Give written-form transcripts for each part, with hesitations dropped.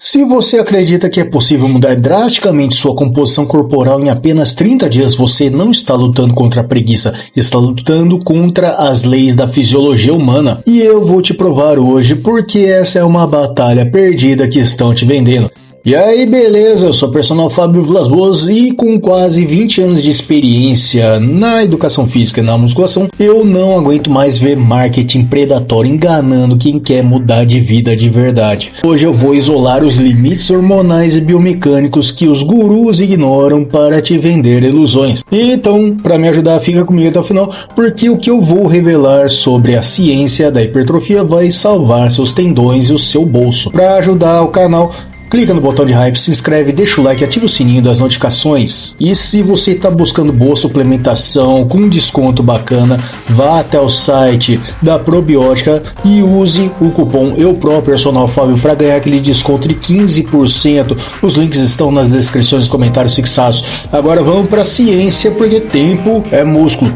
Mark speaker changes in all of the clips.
Speaker 1: Se você acredita que é possível mudar drasticamente sua composição corporal em apenas 30 dias, você não está lutando contra a preguiça, está lutando contra as leis da fisiologia humana. E eu vou te provar hoje porque essa é uma batalha perdida que estão te vendendo. E aí, beleza? Eu sou o personal Fábio Vilas Boas e com quase 20 anos de experiência na educação física e na musculação, eu não aguento mais ver marketing predatório enganando quem quer mudar de vida de verdade. Hoje eu vou isolar os limites hormonais e biomecânicos que os gurus ignoram para te vender ilusões. Então, para me ajudar, fica comigo até o final, porque o que eu vou revelar sobre a ciência da hipertrofia vai salvar seus tendões e o seu bolso. Para ajudar o canal, clica no botão de hype, se inscreve, deixa o like e ativa o sininho das notificações. E se você está buscando boa suplementação com desconto bacana, vá até o site da Probiótica e use o cupom EUPROPERSONALFábio para ganhar aquele desconto de 15%. Os links estão nas descrições e comentários fixados. Agora vamos para a ciência, porque tempo é músculo.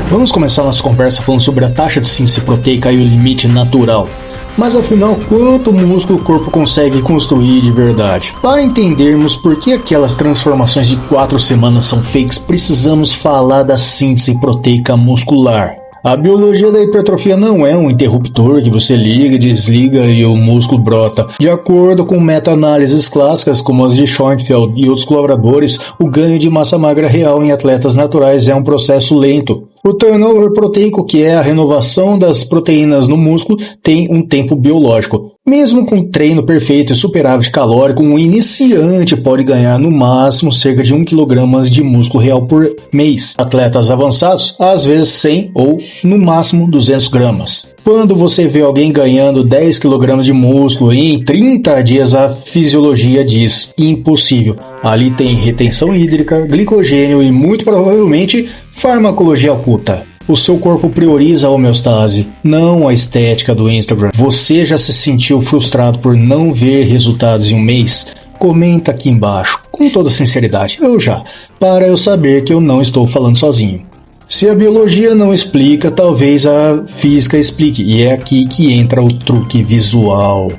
Speaker 1: Vamos começar nossa conversa falando sobre a taxa de síntese proteica e o limite natural. Mas afinal, quanto músculo o corpo consegue construir de verdade? Para entendermos por que aquelas transformações de 4 semanas são fakes, precisamos falar da síntese proteica muscular. A biologia da hipertrofia não é um interruptor que você liga, desliga e o músculo brota. De acordo com meta-análises clássicas como as de Schoenfeld e outros colaboradores, o ganho de massa magra real em atletas naturais é um processo lento. O turnover proteico, que é a renovação das proteínas no músculo, tem um tempo biológico. Mesmo com treino perfeito e superávit calórico, um iniciante pode ganhar no máximo cerca de 1 kg de músculo real por mês. Atletas avançados, às vezes 100 ou no máximo 200 gramas. Quando você vê alguém ganhando 10 kg de músculo em 30 dias, a fisiologia diz impossível. Ali tem retenção hídrica, glicogênio e muito provavelmente farmacologia oculta. O seu corpo prioriza a homeostase, não a estética do Instagram. Você já se sentiu frustrado por não ver resultados em um mês? Comenta aqui embaixo, com toda sinceridade, para eu saber que eu não estou falando sozinho. Se a biologia não explica, talvez a física explique, e é aqui que entra o truque visual.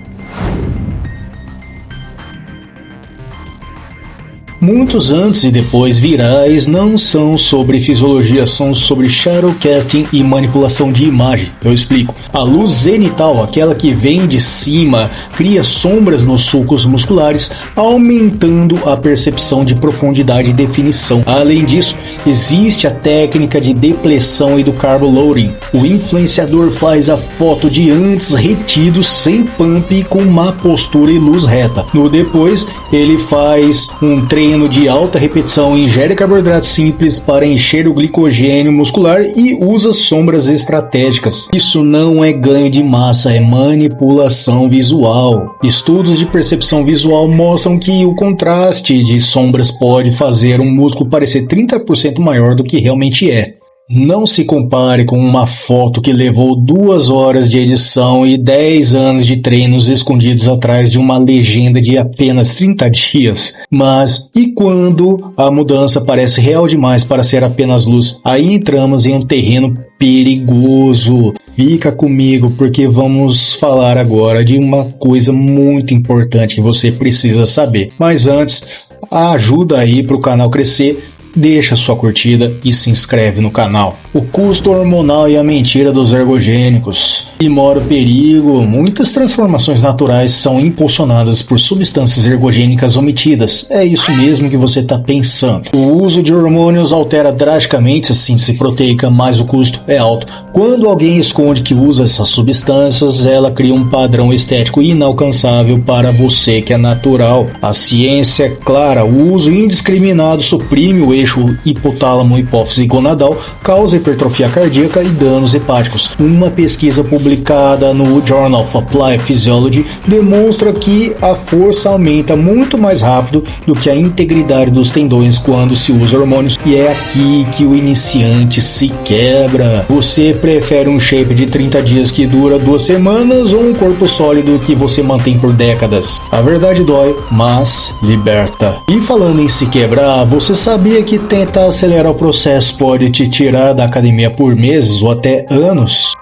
Speaker 1: Muitos antes e depois virais não são sobre fisiologia, são sobre shadowcasting e manipulação de imagem. Eu explico. A luz zenital, aquela que vem de cima, cria sombras nos sulcos musculares, aumentando a percepção de profundidade e definição. Além disso, existe a técnica de depressão e do carbo loading. O influenciador faz a foto de antes retido sem pump com má postura e luz reta. No depois, ele faz um treino de alta repetição, ingere carboidratos simples para encher o glicogênio muscular e usa sombras estratégicas. Isso não é ganho de massa, é manipulação visual. Estudos de percepção visual mostram que o contraste de sombras pode fazer um músculo parecer 30% maior do que realmente é. Não se compare com uma foto que levou 2 horas de edição e 10 anos de treinos escondidos atrás de uma legenda de apenas 30 dias. Mas e quando a mudança parece real demais para ser apenas luz? Aí entramos em um terreno perigoso. Fica comigo porque vamos falar agora de uma coisa muito importante que você precisa saber. Mas antes, ajuda aí para o canal crescer. Deixa sua curtida e se inscreve no canal. O custo hormonal e a mentira dos ergogênicos. E mora o perigo. Muitas transformações naturais são impulsionadas por substâncias ergogênicas omitidas. É isso mesmo que você está pensando. O uso de hormônios altera drasticamente a síntese proteica, mas o custo é alto. Quando alguém esconde que usa essas substâncias, ela cria um padrão estético inalcançável para você que é natural. A ciência é clara. O uso indiscriminado suprime o eixo hipotálamo, hipófise e gonadal, causa hipertrofia cardíaca e danos hepáticos. Uma pesquisa publicada no Journal of Applied Physiology demonstra que a força aumenta muito mais rápido do que a integridade dos tendões quando se usa hormônios, e é aqui que o iniciante se quebra. Você prefere um shape de 30 dias que dura 2 semanas ou um corpo sólido que você mantém por décadas? A verdade dói, mas liberta. E falando em se quebrar, você sabia que tentar acelerar o processo pode te tirar da academia por meses ou até anos?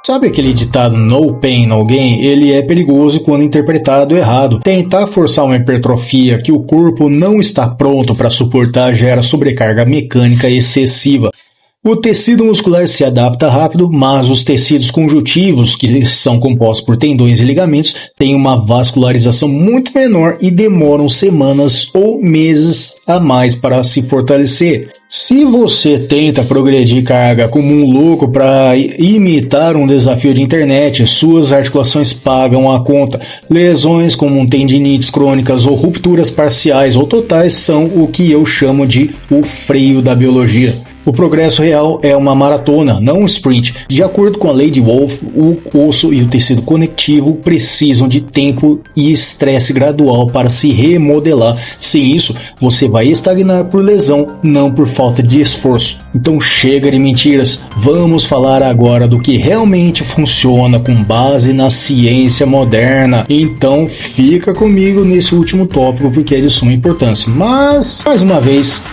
Speaker 1: Sabe aquele ditado no pain, no gain? Ele é perigoso quando interpretado errado. Tentar forçar uma hipertrofia que o corpo não está pronto para suportar gera sobrecarga mecânica excessiva. O tecido muscular se adapta rápido, mas os tecidos conjuntivos, que são compostos por tendões e ligamentos, têm uma vascularização muito menor e demoram semanas ou meses a mais para se fortalecer. Se você tenta progredir carga como um louco para imitar um desafio de internet, suas articulações pagam a conta. Lesões como tendinites crônicas ou rupturas parciais ou totais são o que eu chamo de o freio da biologia. O progresso real é uma maratona, não um sprint. De acordo com a lei de Wolff, o osso e o tecido conectivo precisam de tempo e estresse gradual para se remodelar. Sem isso, você vai estagnar por lesão, não por falta de esforço. Então chega de mentiras, vamos falar agora do que realmente funciona com base na ciência moderna. Então fica comigo nesse último tópico porque é de suma importância. Mas, mais uma vez,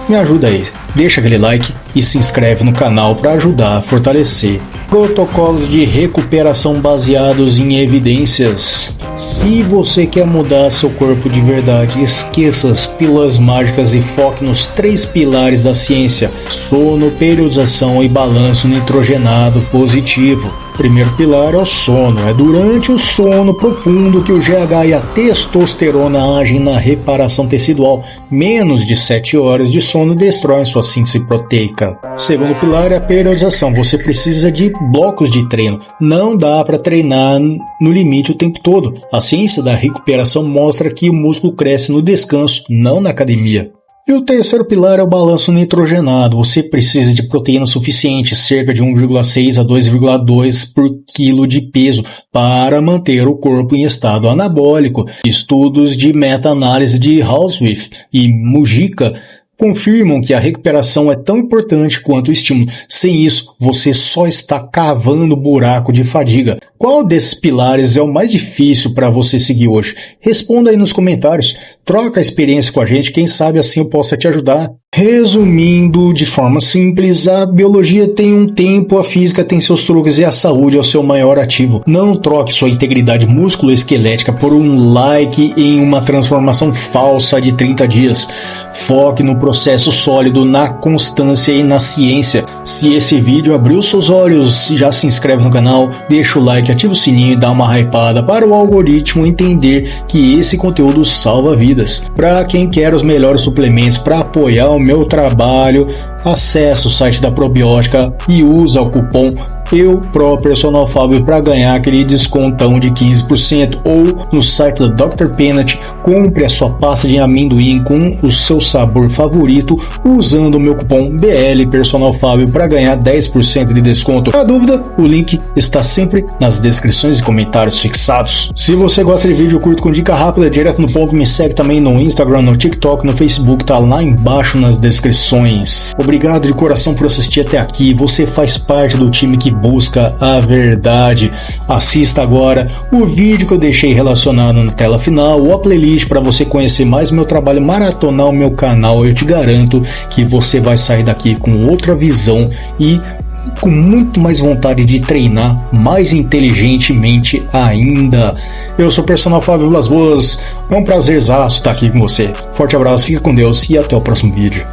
Speaker 1: me ajuda aí, deixa aquele like e se inscreve no canal para ajudar a fortalecer. Protocolos de recuperação baseados em evidências. Se você quer mudar seu corpo de verdade, esqueça as pílulas mágicas e foque nos 3 pilares da ciência: sono, periodização e balanço nitrogenado positivo. O primeiro pilar é o sono. É durante o sono profundo que o GH e a testosterona agem na reparação tecidual. Menos de 7 horas de sono destroem sua síntese proteica. O segundo pilar é a periodização. Você precisa de blocos de treino. Não dá para treinar no limite o tempo todo. A ciência da recuperação mostra que o músculo cresce no descanso, não na academia. E o terceiro pilar é o balanço nitrogenado. Você precisa de proteína suficiente, cerca de 1,6 a 2,2 por quilo de peso, para manter o corpo em estado anabólico. Estudos de meta-análise de Housewith e Mujica confirmam que a recuperação é tão importante quanto o estímulo. Sem isso, você só está cavando buraco de fadiga. Qual desses pilares é o mais difícil para você seguir hoje? Responda aí nos comentários. Troca a experiência com a gente, quem sabe assim eu possa te ajudar. Resumindo de forma simples, a biologia tem um tempo, a física tem seus truques e a saúde é o seu maior ativo. Não troque sua integridade musculoesquelética por um like em uma transformação falsa de 30 dias. Foque no processo sólido, na constância e na ciência. Se esse vídeo abriu seus olhos, já se inscreve no canal, deixa o like, ativa o sininho e dá uma hypada para o algoritmo entender que esse conteúdo salva vidas. Para quem quer os melhores suplementos para apoiar o meu trabalho, acesse o site da Probiótica e usa o cupom EUPROPersonalFábio para ganhar aquele descontão de 15%, ou no site da Dr. Peanut, compre a sua pasta de amendoim com o seu sabor favorito usando o meu cupom BLPersonalFábio para ganhar 10% de desconto. Na dúvida, o link está sempre nas descrições e comentários fixados. Se você gosta de vídeo curto com dica rápida, direto no ponto, me segue também no Instagram, no TikTok, no Facebook, tá lá embaixo nas descrições. Obrigado de coração por assistir até aqui, você faz parte do time que busca a verdade. Assista agora o vídeo que eu deixei relacionado na tela final ou a playlist para você conhecer mais meu trabalho, maratonar o meu canal. Eu te garanto que você vai sair daqui com outra visão e com muito mais vontade de treinar mais inteligentemente ainda. Eu sou o Personal Fábio Vilas Boas, é um prazerzaço estar aqui com você. Forte abraço, fica com Deus e até o próximo vídeo.